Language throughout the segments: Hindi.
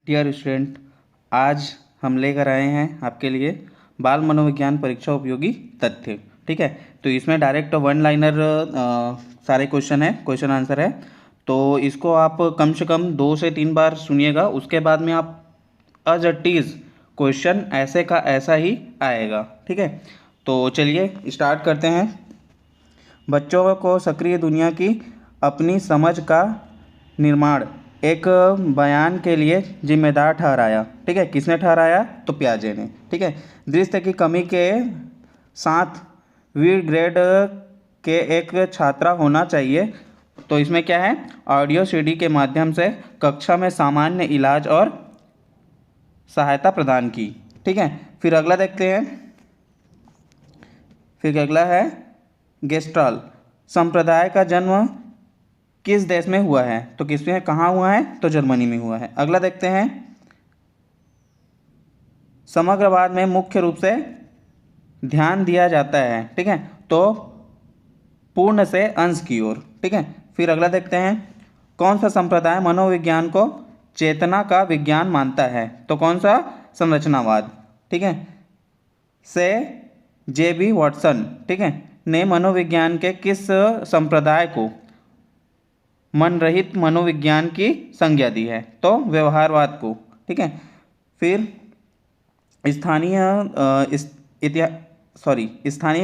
डियर स्टूडेंट, आज हम लेकर आए हैं आपके लिए बाल मनोविज्ञान परीक्षा उपयोगी तथ्य। ठीक है, तो इसमें डायरेक्ट वन लाइनर सारे क्वेश्चन आंसर है। तो इसको आप कम से कम 2 से 3 बार सुनिएगा, उसके बाद में आप अज इट इज़ क्वेश्चन ऐसे का ऐसा ही आएगा। ठीक है, तो चलिए स्टार्ट करते हैं। बच्चों को सक्रिय दुनिया की अपनी समझ का निर्माण एक बयान के लिए जिम्मेदार ठहराया। ठीक है, किसने ठहराया? तो पियाजे ने। ठीक है, दृष्टि की कमी के साथ वीर ग्रेड के एक छात्रा होना चाहिए। तो इसमें क्या है? ऑडियो सीडी के माध्यम से कक्षा में सामान्य इलाज और सहायता प्रदान की। ठीक है, फिर अगला देखते हैं। फिर अगला है गेस्ट्राल संप्रदाय का जन्म किस देश में हुआ है? तो किसमें, कहाँ हुआ है? तो जर्मनी में हुआ है। अगला देखते हैं। समग्रवाद में मुख्य रूप से ध्यान दिया जाता है। ठीक है, तो पूर्ण से अंश की ओर। ठीक है, फिर अगला देखते हैं। कौन सा संप्रदाय मनोविज्ञान को चेतना का विज्ञान मानता है? तो कौन सा? संरचनावाद। ठीक है, से जे.बी. वॉटसन, ठीक है, ने मनोविज्ञान के किस संप्रदाय को मन रहित मनोविज्ञान की संज्ञा दी है? तो व्यवहारवाद को। ठीक है, फिर स्थानीय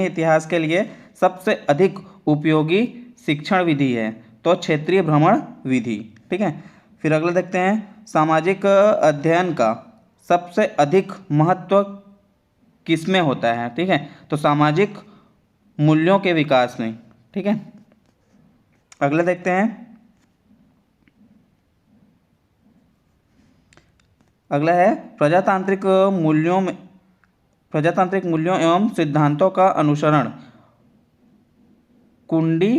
इतिहास के लिए सबसे अधिक उपयोगी शिक्षण विधि है। तो क्षेत्रीय भ्रमण विधि। ठीक है, फिर अगला देखते हैं। सामाजिक अध्ययन का सबसे अधिक महत्व किसमें होता है? ठीक है, तो सामाजिक मूल्यों के विकास में। ठीक है, अगला देखते हैं। अगला है प्रजातांत्रिक मूल्यों एवं सिद्धांतों का अनुसरण कुंडी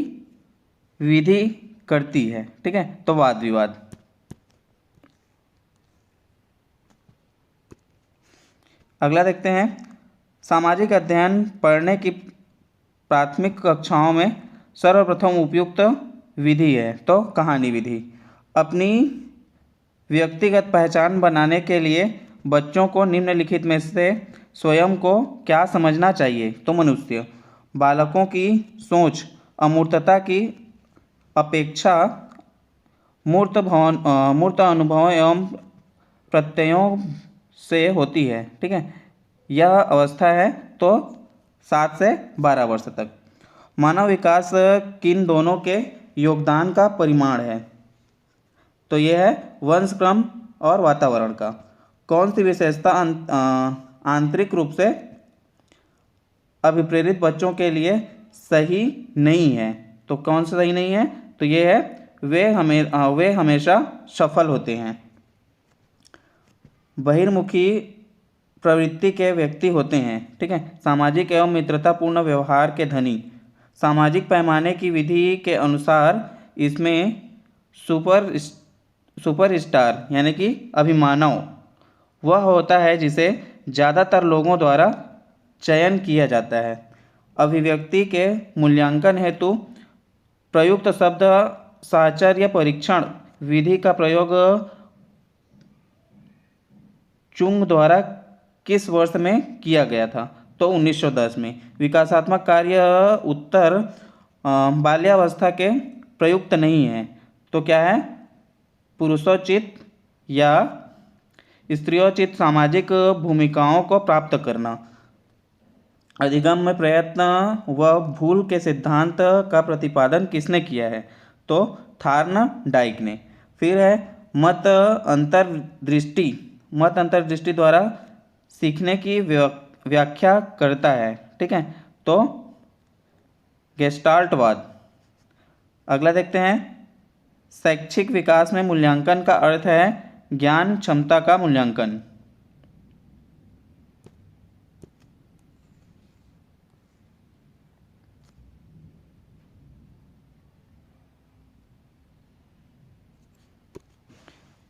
विधि करती है। ठीक है, तो वाद विवाद। अगला देखते हैं। सामाजिक अध्ययन पढ़ने की प्राथमिक कक्षाओं में सर्वप्रथम उपयुक्त विधि है। तो कहानी विधि। अपनी व्यक्तिगत पहचान बनाने के लिए बच्चों को निम्नलिखित में से स्वयं को क्या समझना चाहिए? तो मनुष्य। बालकों की सोच अमूर्तता की अपेक्षा मूर्त अनुभवों एवं प्रत्ययों से होती है। ठीक है, यह अवस्था है तो 7 से 12 वर्ष तक। मानव विकास किन दोनों के योगदान का परिमाण है? तो यह है वंशक्रम और वातावरण का। कौन सी विशेषता आंतरिक रूप से अभिप्रेरित बच्चों के लिए सही नहीं है? तो कौन सा सही नहीं है? तो ये है वे हमेशा सफल होते हैं। बहिर्मुखी प्रवृत्ति के व्यक्ति होते हैं। ठीक है, सामाजिक एवं मित्रतापूर्ण व्यवहार के धनी। सामाजिक पैमाने की विधि के अनुसार इसमें सुपरस्टार यानी कि अभिमानव वह होता है जिसे ज़्यादातर लोगों द्वारा चयन किया जाता है। अभिव्यक्ति के मूल्यांकन हेतु प्रयुक्त शब्द साहचर्य परीक्षण विधि का प्रयोग चुंग द्वारा किस वर्ष में किया गया था? तो 1910 में। विकासात्मक कार्य उत्तर बाल्यावस्था के प्रयुक्त नहीं है। तो क्या है? पुरुषोचित या स्त्रियोचित सामाजिक भूमिकाओं को प्राप्त करना। अधिगम्य प्रयत्न व भूल के सिद्धांत का प्रतिपादन किसने किया है? तो थार्नडाइक ने। फिर है मत अंतर्दृष्टि द्वारा सीखने की व्याख्या करता है। ठीक है, तो गेस्टाल्टवाद। अगला देखते हैं। शैक्षिक विकास में मूल्यांकन का अर्थ है ज्ञान क्षमता का मूल्यांकन।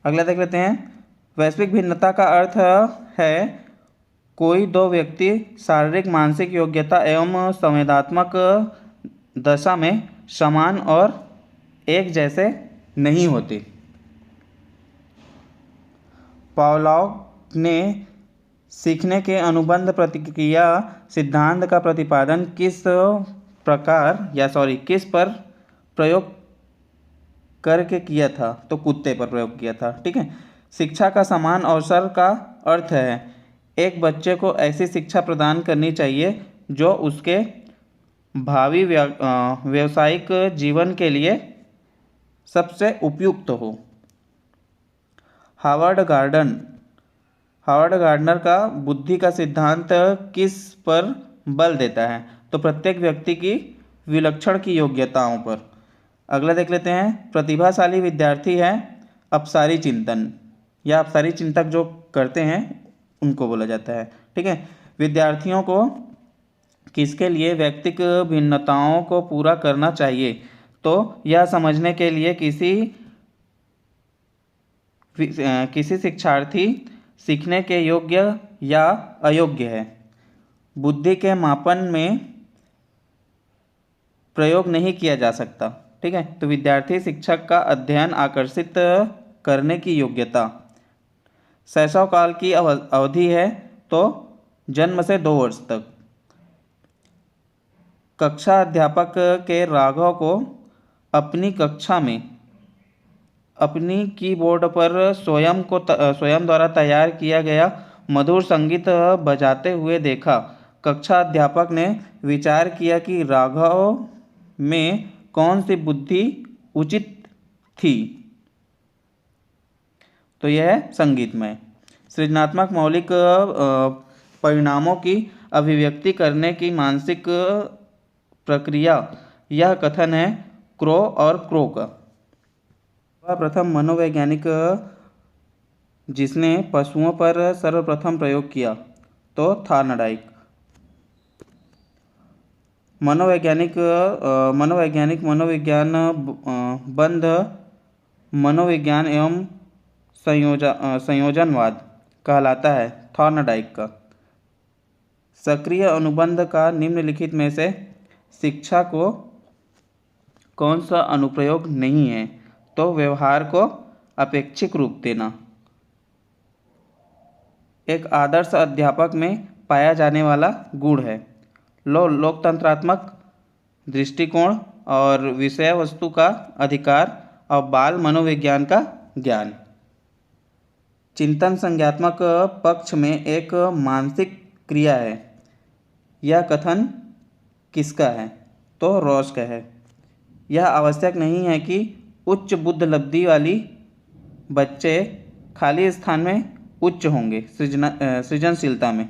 अगला देख लेते हैं। वैश्विक भिन्नता का अर्थ है कोई दो व्यक्ति शारीरिक मानसिक योग्यता एवं संवेदनात्मक दशा में समान और एक जैसे नहीं होते। पावलोव ने सीखने के अनुबंध प्रतिक्रिया सिद्धांत का प्रतिपादन किस पर प्रयोग करके किया था? तो कुत्ते पर प्रयोग किया था। ठीक है। शिक्षा का समान अवसर का अर्थ है एक बच्चे को ऐसी शिक्षा प्रदान करनी चाहिए जो उसके भावी व्यावसायिक जीवन के लिए सबसे उपयुक्त हो। हावर्ड गार्डनर का बुद्धि का सिद्धांत किस पर बल देता है? तो प्रत्येक व्यक्ति की विलक्षण की योग्यताओं पर। अगला देख लेते हैं। प्रतिभाशाली विद्यार्थी है अपसारी चिंतन या अपसारी चिंतक जो करते हैं उनको बोला जाता है। ठीक है। विद्यार्थियों को किसके लिए व्यक्तिगत भिन्नताओं को पूरा करना चाहिए? तो यह समझने के लिए किसी शिक्षार्थी सीखने के योग्य या अयोग्य है। बुद्धि के मापन में प्रयोग नहीं किया जा सकता। ठीक है। तो विद्यार्थी शिक्षक का अध्ययन आकर्षित करने की योग्यता। शैशव काल की अवधि है तो जन्म से 2 वर्ष तक। कक्षा अध्यापक के राघव को अपनी कक्षा में अपनी कीबोर्ड पर स्वयं द्वारा तैयार किया गया मधुर संगीत बजाते हुए देखा। कक्षा अध्यापक ने विचार किया कि राघव में कौन सी बुद्धि उचित थी? तो यह है संगीतमय। सृजनात्मक मौलिक परिणामों की अभिव्यक्ति करने की मानसिक प्रक्रिया। यह कथन है क्रो और क्रो का। प्रथम मनोवैज्ञानिक जिसने पशुओं पर सर्वप्रथम प्रयोग किया तो थॉर्नडाइक। मनोविज्ञान बंध मनोविज्ञान एवं संयोजनवाद कहलाता है थॉर्नडाइक का। सक्रिय अनुबंध का निम्नलिखित में से शिक्षा को कौन सा अनुप्रयोग नहीं है? तो व्यवहार को अपेक्षिक रूप देना। एक आदर्श अध्यापक में पाया जाने वाला गुण है लोकतंत्रात्मक दृष्टिकोण और विषय वस्तु का अधिकार और बाल मनोविज्ञान का ज्ञान। चिंतन संज्ञात्मक पक्ष में एक मानसिक क्रिया है। यह कथन किसका है? तो रॉस का है। यह आवश्यक नहीं है कि उच्च बुद्ध लब्धि वाली बच्चे खाली स्थान में उच्च होंगे सृजनशीलता में।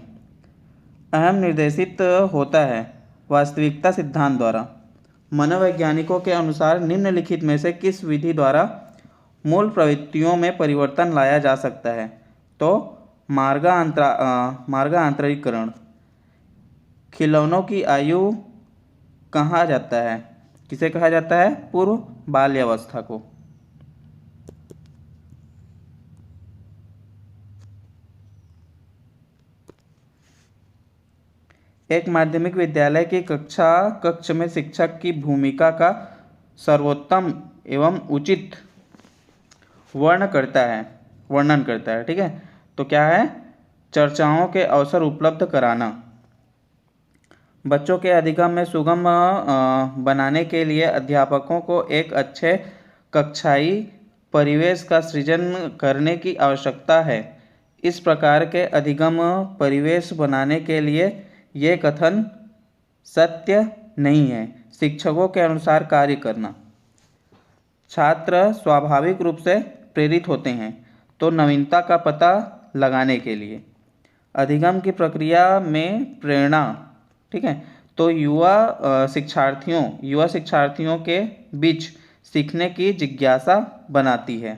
अहम निर्देशित होता है वास्तविकता सिद्धांत द्वारा। मनोवैज्ञानिकों के अनुसार निम्नलिखित में से किस विधि द्वारा मूल प्रवृत्तियों में परिवर्तन लाया जा सकता है? तो मार्गांतरीकरण। खिलौनों की आयु कहा जाता है? किसे कहा जाता है? पूर्व बाल्यावस्था को। एक माध्यमिक विद्यालय की कक्ष में शिक्षक की भूमिका का सर्वोत्तम एवं उचित वर्णन करता है। ठीक है। तो क्या है? चर्चाओं के अवसर उपलब्ध कराना। बच्चों के अधिगम में सुगम बनाने के लिए अध्यापकों को एक अच्छे कक्षाई परिवेश का सृजन करने की आवश्यकता है। इस प्रकार के अधिगम परिवेश बनाने के लिए ये कथन सत्य नहीं है। शिक्षकों के अनुसार कार्य करना। छात्र स्वाभाविक रूप से प्रेरित होते हैं तो नवीनता का पता लगाने के लिए। अधिगम की प्रक्रिया में प्रेरणा। ठीक है। तो युवा शिक्षार्थियों के बीच सीखने की जिज्ञासा बनाती है।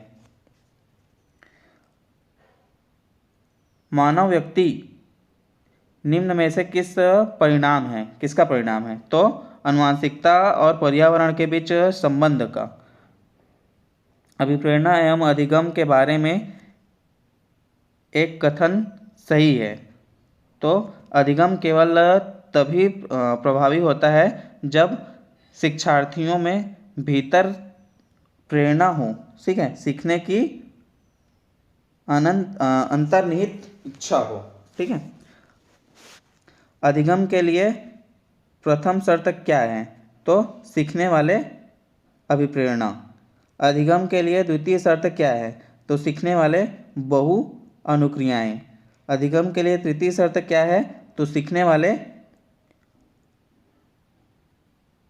मानव व्यक्ति निम्न में से किसका परिणाम है? तो आनुवंशिकता और पर्यावरण के बीच संबंध का। अभिप्रेरणा एवं अधिगम के बारे में एक कथन सही है। तो अधिगम केवल तभी प्रभावी होता है जब शिक्षार्थियों में भीतर प्रेरणा हो। ठीक है। सीखने की अंतर्निहित इच्छा हो। ठीक है। अधिगम के लिए प्रथम शर्त क्या है? तो सीखने वाले अभिप्रेरणा। अधिगम के लिए द्वितीय शर्त क्या है? तो सीखने वाले बहु अनुक्रियाएं। अधिगम के लिए तृतीय शर्त क्या है? तो सीखने वाले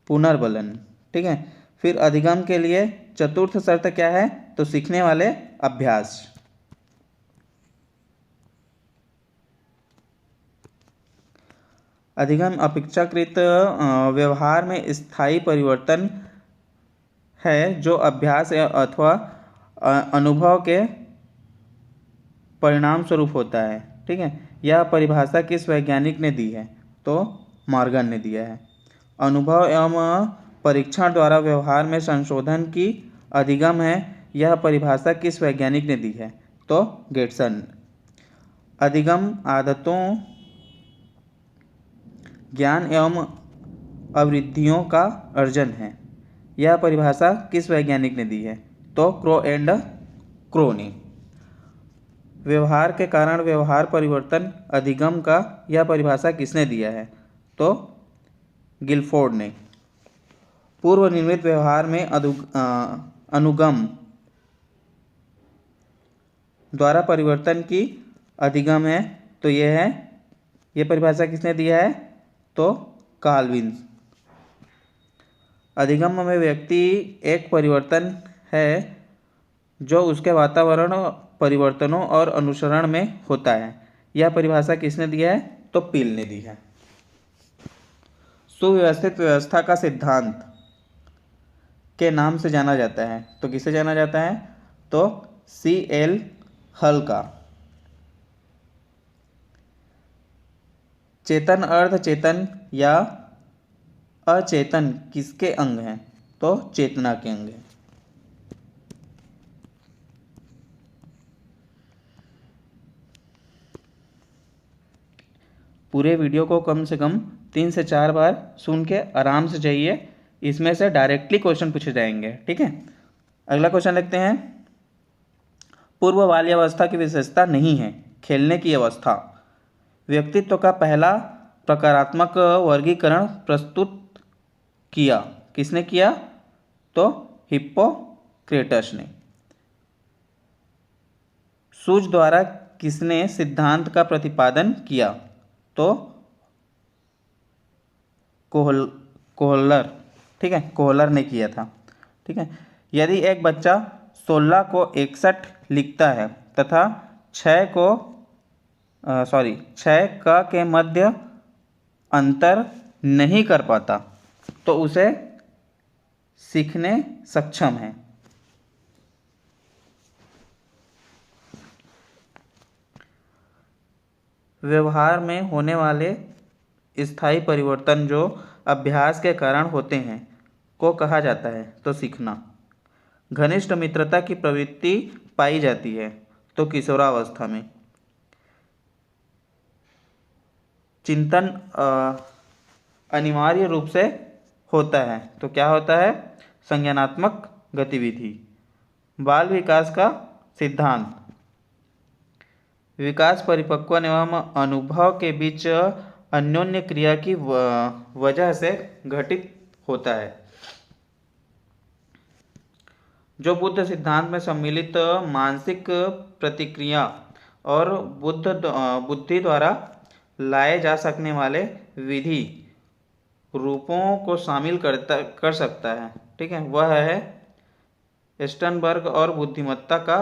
पुनर्बलन। ठीक है। फिर अधिगम के लिए चतुर्थ शर्त क्या है? तो सीखने वाले अभ्यास। अधिगम अपेक्षाकृत व्यवहार में स्थायी परिवर्तन है जो अभ्यास अथवा अनुभव के परिणाम स्वरूप होता है। ठीक है। यह परिभाषा किस वैज्ञानिक ने दी है? तो मॉर्गन ने दिया है। अनुभव एवं परीक्षण द्वारा व्यवहार में संशोधन की अधिगम है, यह परिभाषा किस वैज्ञानिक ने दी है? तो गेटसन। अधिगम आदतों, ज्ञान एवं अवृत्तियों का अर्जन है, यह परिभाषा किस वैज्ञानिक ने दी है? तो क्रो एंड क्रो ने। व्यवहार के कारण व्यवहार परिवर्तन अधिगम का यह परिभाषा किसने दिया है? तो गिलफोर्ड ने। पूर्व निर्मित व्यवहार में अनुगम द्वारा परिवर्तन की अधिगम है, तो यह परिभाषा किसने दिया है? तो कार्ल। अधिगम में व्यक्ति एक परिवर्तन है जो उसके वातावरण परिवर्तनों और अनुसरण में होता है, यह परिभाषा किसने दिया है? तो पील ने दी है। सुव्यवस्थित व्यवस्था का सिद्धांत के नाम से जाना जाता है, तो किसे जाना जाता है? तो C.L. हल का। चेतन अर्ध चेतन या अचेतन किसके अंग हैं? तो चेतना के अंग हैं। पूरे वीडियो को कम से कम 3 से 4 बार सुन के आराम से जाइए, इसमें से डायरेक्टली क्वेश्चन पूछे जाएंगे। ठीक है। अगला क्वेश्चन लिखते हैं। पूर्व बाल्यावस्था की विशेषता नहीं है खेलने की अवस्था। व्यक्तित्व का पहला प्रकारात्मक वर्गीकरण प्रस्तुत किया, किसने किया? तो हिप्पोक्रेटस ने। सूज द्वारा किसने सिद्धांत का प्रतिपादन किया? तो कोहलर। ठीक है, कोहलर ने किया था। ठीक है। यदि एक बच्चा 16 को 61 लिखता है तथा 6 का के मध्य अंतर नहीं कर पाता, तो उसे सीखने सक्षम है। व्यवहार में होने वाले स्थायी परिवर्तन जो अभ्यास के कारण होते हैं को कहा जाता है? तो सीखना। घनिष्ठ मित्रता की प्रवृत्ति पाई जाती है, तो किशोरावस्था में। चिंतन अनिवार्य रूप से होता है, तो क्या होता है? संज्ञानात्मक गतिविधि। बाल विकास का सिद्धांत। विकास परिपक्वन एवं अनुभव के बीच अन्योन्य क्रिया की वजह से घटित होता है। जो बुद्ध सिद्धांत में सम्मिलित मानसिक प्रतिक्रिया और बुद्धि द्वारा लाए जा सकने वाले विधि रूपों को शामिल कर सकता है। ठीक है। वह है स्टर्नबर्ग और बुद्धिमत्ता का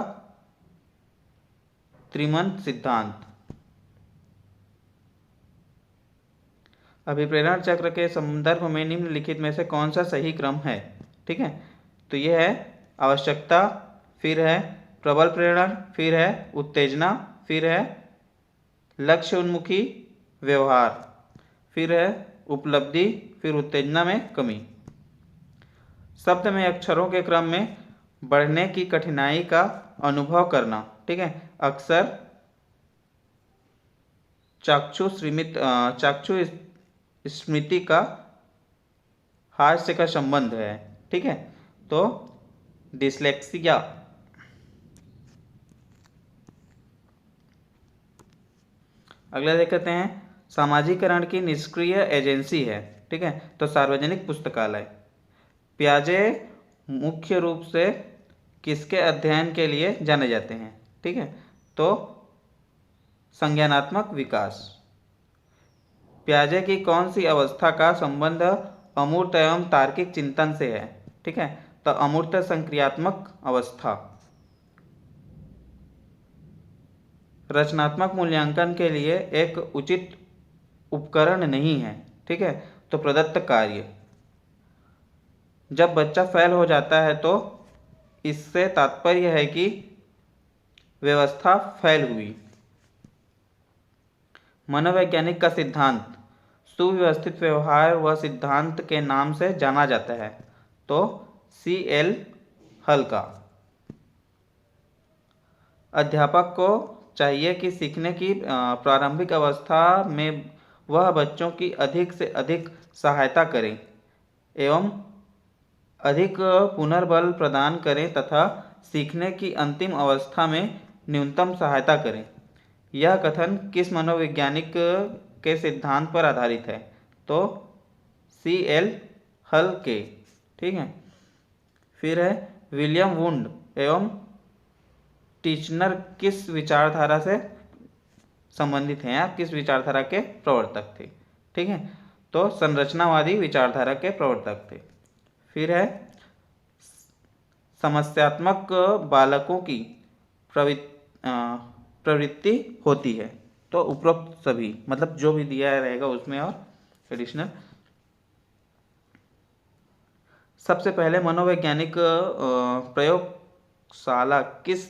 त्रिमंत सिद्धांत। अभिप्रेरण चक्र के संदर्भ में निम्नलिखित में से कौन सा सही क्रम है? ठीक है। तो यह है आवश्यकता, फिर है प्रबल प्रेरण, फिर है उत्तेजना, फिर है लक्ष्य उन्मुखी व्यवहार, फिर है उपलब्धि, फिर उत्तेजना में कमी। शब्द में अक्षरों के क्रम में बढ़ने की कठिनाई का अनुभव करना। ठीक है। अक्सर चाक्षु स्मृति का हास्य का संबंध है। ठीक है। तो डिस्लेक्सिया। अगला देख लेते हैं, सामाजिकरण की निष्क्रिय एजेंसी है, ठीक है, तो सार्वजनिक पुस्तकालय। पियाजे मुख्य रूप से किसके अध्ययन के लिए जाने जाते हैं, ठीक है, तो संज्ञानात्मक विकास। पियाजे की कौन सी अवस्था का संबंध अमूर्त एवं तार्किक चिंतन से है, ठीक है, तो अमूर्त संक्रियात्मक अवस्था। रचनात्मक मूल्यांकन के लिए एक उचित उपकरण नहीं है, ठीक है, तो प्रदत्त कार्य। जब बच्चा फेल हो जाता है तो इससे तात्पर्य है कि व्यवस्था फेल हुई। मनोवैज्ञानिक का सिद्धांत सुव्यवस्थित व्यवहार व सिद्धांत के नाम से जाना जाता है, तो C.L. हल का। अध्यापक को चाहिए कि सीखने की प्रारंभिक अवस्था में वह बच्चों की अधिक से अधिक सहायता करें एवं अधिक पुनर्बल प्रदान करें तथा सीखने की अंतिम अवस्था में न्यूनतम सहायता करें। यह कथन किस मनोवैज्ञानिक के सिद्धांत पर आधारित है, तो C.L. हल के, ठीक है। फिर है विलियम वुंड एवं टीचनर किस विचारधारा से संबंधित हैं, या किस विचारधारा के प्रवर्तक थे, ठीक है, तो संरचनावादी विचारधारा के प्रवर्तक थे। फिर है समस्यात्मक बालकों की प्रवृत्ति होती है, तो उपरोक्त सभी, मतलब जो भी दिया रहेगा उसमें और एडिशनल। सबसे पहले मनोवैज्ञानिक प्रयोगशाला किस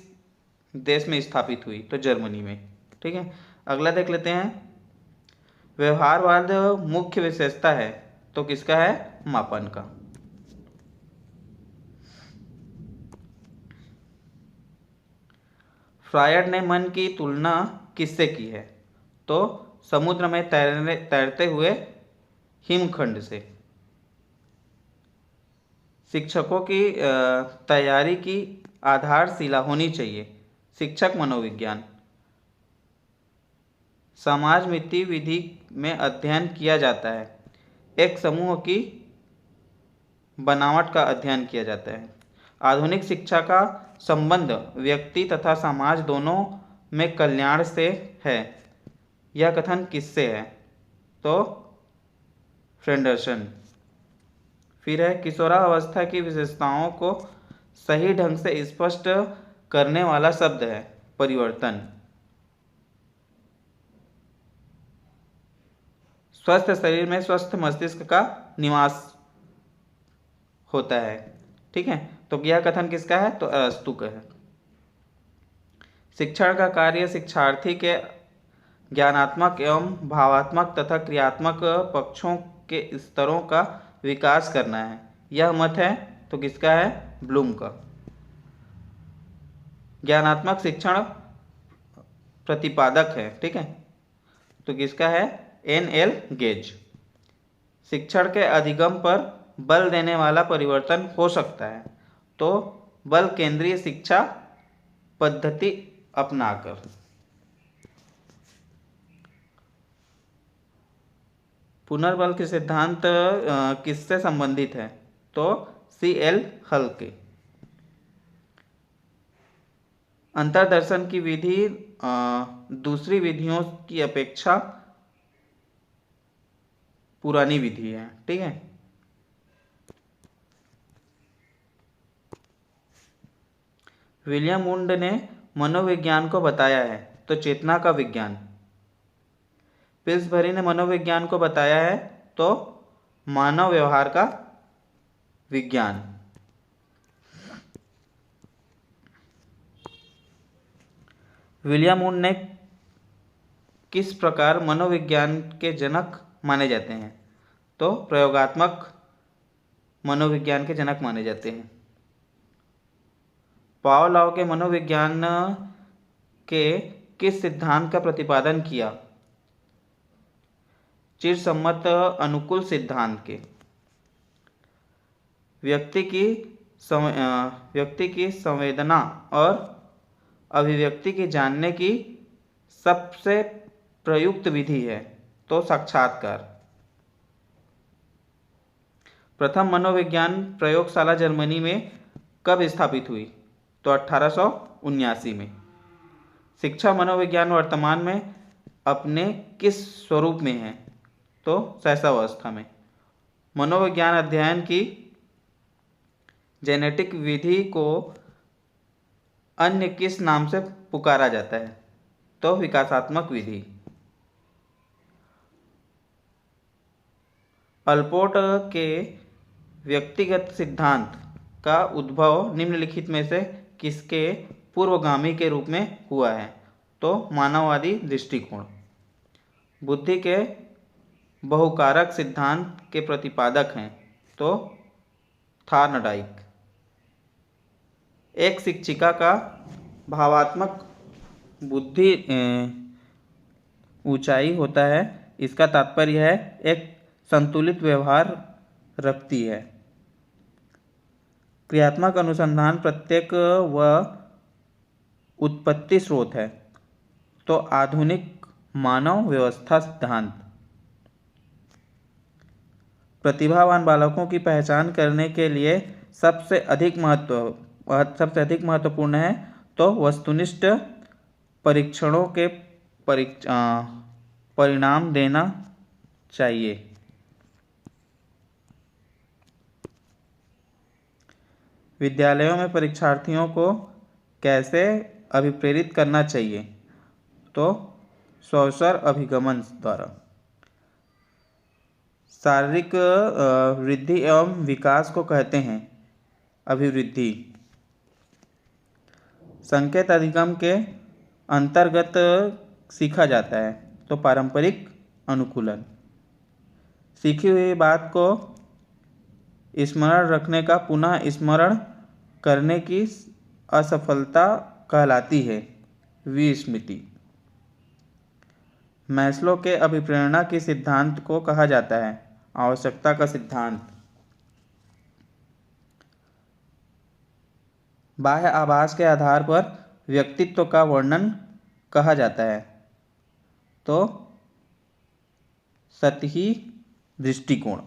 देश में स्थापित हुई, तो जर्मनी में, ठीक है। अगला देख लेते हैं, व्यवहारवाद मुख्य विशेषता है, तो किसका है, मापन का। फ्रायड ने मन की तुलना किससे की है, तो समुद्र में तैरते हुए हिमखंड से। शिक्षकों की तैयारी की आधारशिला होनी चाहिए, शिक्षक मनोविज्ञान। समाज मिति विधि में अध्ययन किया जाता है, एक समूह की बनावट का अध्ययन किया जाता है। आधुनिक शिक्षा का संबंध व्यक्ति तथा समाज दोनों में कल्याण से है, यह कथन किससे है, तो फ्रेंडरसन। फिर है किशोरावस्था की विशेषताओं को सही ढंग से स्पष्ट करने वाला शब्द है, परिवर्तन। स्वस्थ शरीर में स्वस्थ मस्तिष्क का निवास होता है, ठीक है, तो यह कथन किसका है, तो अरस्तु का है। शिक्षण का कार्य शिक्षार्थी के ज्ञानात्मक एवं भावात्मक तथा क्रियात्मक पक्षों के स्तरों का विकास करना है, यह मत है, तो किसका है, ब्लूम का। ज्ञानात्मक शिक्षण प्रतिपादक है, ठीक है, तो किसका है, N.L. गेज। शिक्षण के अधिगम पर बल देने वाला परिवर्तन हो सकता है, तो बल केंद्रीय शिक्षा पद्धति अपनाकर। पुनर्बल के सिद्धांत किससे संबंधित है, तो C.L. हल के। अंतर्दर्शन की विधि दूसरी विधियों की अपेक्षा पुरानी विधि है, ठीक है। विलियम वुंड ने मनोविज्ञान को बताया है, तो चेतना का विज्ञान। पिल्सबरी ने मनोविज्ञान को बताया है, तो मानव व्यवहार का विज्ञान। विलियम वुंड ने किस प्रकार मनोविज्ञान के जनक माने जाते हैं, तो प्रयोगात्मक मनोविज्ञान के जनक माने जाते हैं। पावलोव के मनोविज्ञान के किस सिद्धांत का प्रतिपादन किया, चिरसम्मत अनुकूल सिद्धांत के। व्यक्ति की संवेदना और अभिव्यक्ति की जानने की सबसे प्रयुक्त विधि है? तो साक्षात्कार। प्रथम मनोविज्ञान प्रयोगशाला जर्मनी में कब स्थापित हुई? तो 1879 में। शिक्षा मनोविज्ञान वर्तमान में अपने किस स्वरूप में है? तो शैशवावस्था में। मनोविज्ञान अध्ययन की जेनेटिक विधि को अन्य किस नाम से पुकारा जाता है? तो विकासात्मक विधि। अल्पोर्ट के व्यक्तिगत सिद्धांत का उद्भव निम्नलिखित में से किसके पूर्वगामी के रूप में हुआ है? तो मानववादी दृष्टिकोण। बुद्धि के बहुकारक सिद्धांत के प्रतिपादक हैं? तो थॉर्नडाइक। एक शिक्षिका का भावात्मक बुद्धि ऊंचाई होता है, इसका तात्पर्य है एक संतुलित व्यवहार रखती है। क्रियात्मक अनुसंधान प्रत्येक व उत्पत्ति स्रोत है। तो आधुनिक मानव व्यवस्था सिद्धांत। प्रतिभावान बालकों की पहचान करने के लिए सबसे अधिक महत्वपूर्ण है तो वस्तुनिष्ठ परीक्षणों के परिणाम देना चाहिए। विद्यालयों में परीक्षार्थियों को कैसे अभिप्रेरित करना चाहिए? तो स्वसर अभिगमन द्वारा। शारीरिक वृद्धि एवं विकास को कहते हैं अभिवृद्धि। संकेत अधिगम के अंतर्गत सीखा जाता है तो पारंपरिक अनुकूलन। सीखी हुई बात को स्मरण रखने का पुनः स्मरण करने की असफलता कहलाती है विस्मृति। मैस्लो के अभिप्रेरणा के सिद्धांत को कहा जाता है आवश्यकता का सिद्धांत। बाह्य आभास के आधार पर व्यक्तित्व का वर्णन कहा जाता है तो सतही दृष्टिकोण।